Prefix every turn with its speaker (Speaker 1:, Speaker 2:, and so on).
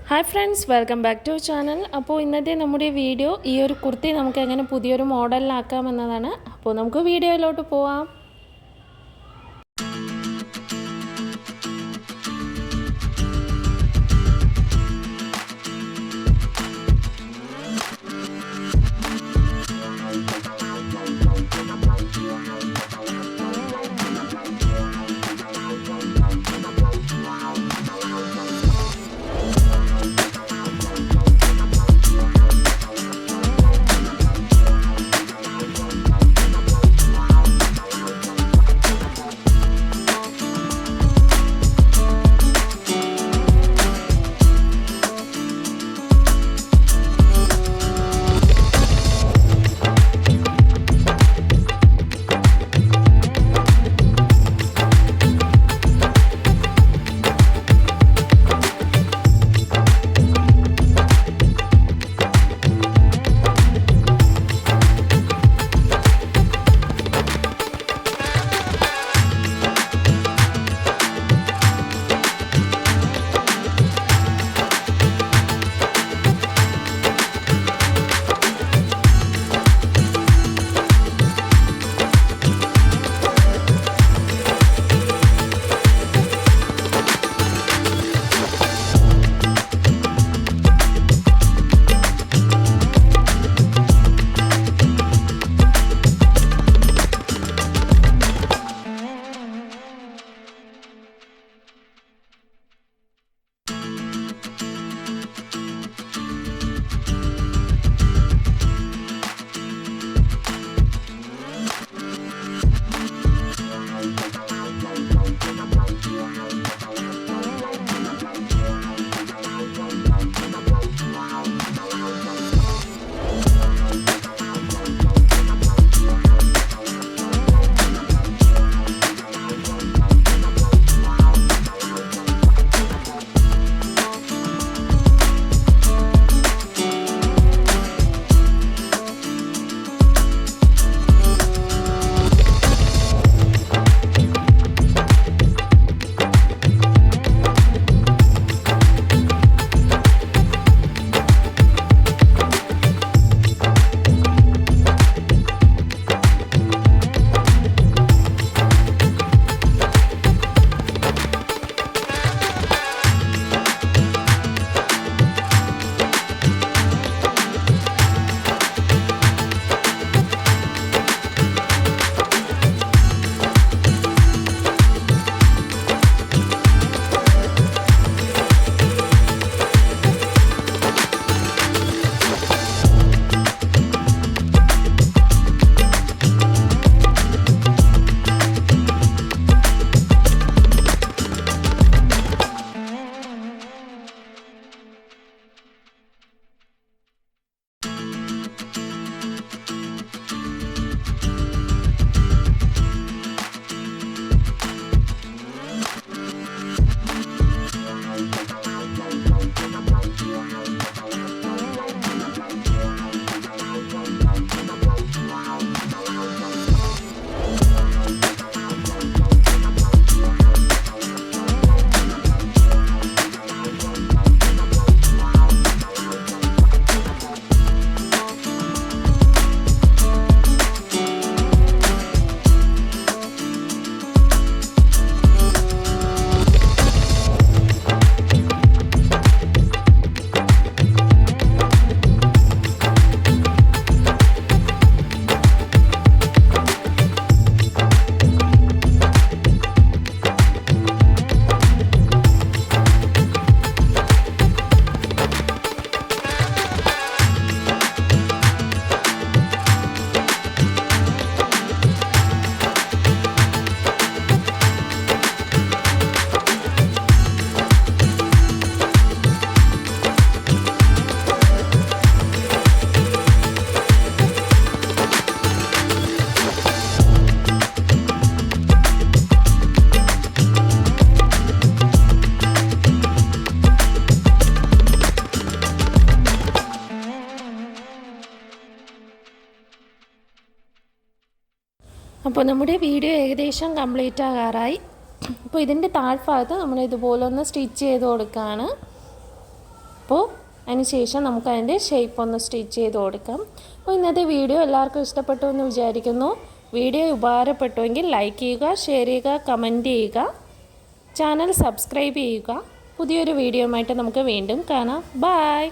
Speaker 1: Hi friends, welcome back to our channel. അപ്പോൾ ഇന്നത്തെ നമ്മുടെ വീഡിയോ ഈ ഒരു കുർത്തി നമുക്ക് എങ്ങനെ പുതിയൊരു മോഡലിലാക്കാം എന്നതാണ്. അപ്പോൾ നമുക്ക് വീഡിയോയിലോട്ട് പോവാം. അപ്പോൾ നമ്മുടെ വീഡിയോ ഏകദേശം കംപ്ലീറ്റ് ആകാറായി. അപ്പോൾ ഇതിൻ്റെ താഴ്ഭാഗത്ത് നമ്മൾ ഇതുപോലെ ഒന്ന് സ്റ്റിച്ച് ചെയ്ത് കൊടുക്കുകയാണ്. അപ്പോൾ അതിന് ശേഷം നമുക്ക് അതിൻ്റെ ഷേപ്പ് ഒന്ന് സ്റ്റിച്ച് ചെയ്ത് കൊടുക്കാം. അപ്പോൾ ഇന്നത്തെ വീഡിയോ എല്ലാവർക്കും ഇഷ്ടപ്പെട്ടു എന്ന് വിചാരിക്കുന്നു. വീഡിയോ ഉപകാരപ്പെട്ടുവെങ്കിൽ ലൈക്ക് ചെയ്യുക, ഷെയർ ചെയ്യുക, കമൻറ്റ് ചെയ്യുക, ചാനൽ സബ്സ്ക്രൈബ് ചെയ്യുക. പുതിയൊരു വീഡിയോയുമായിട്ട് നമുക്ക് വീണ്ടും കാണാം. ബൈ.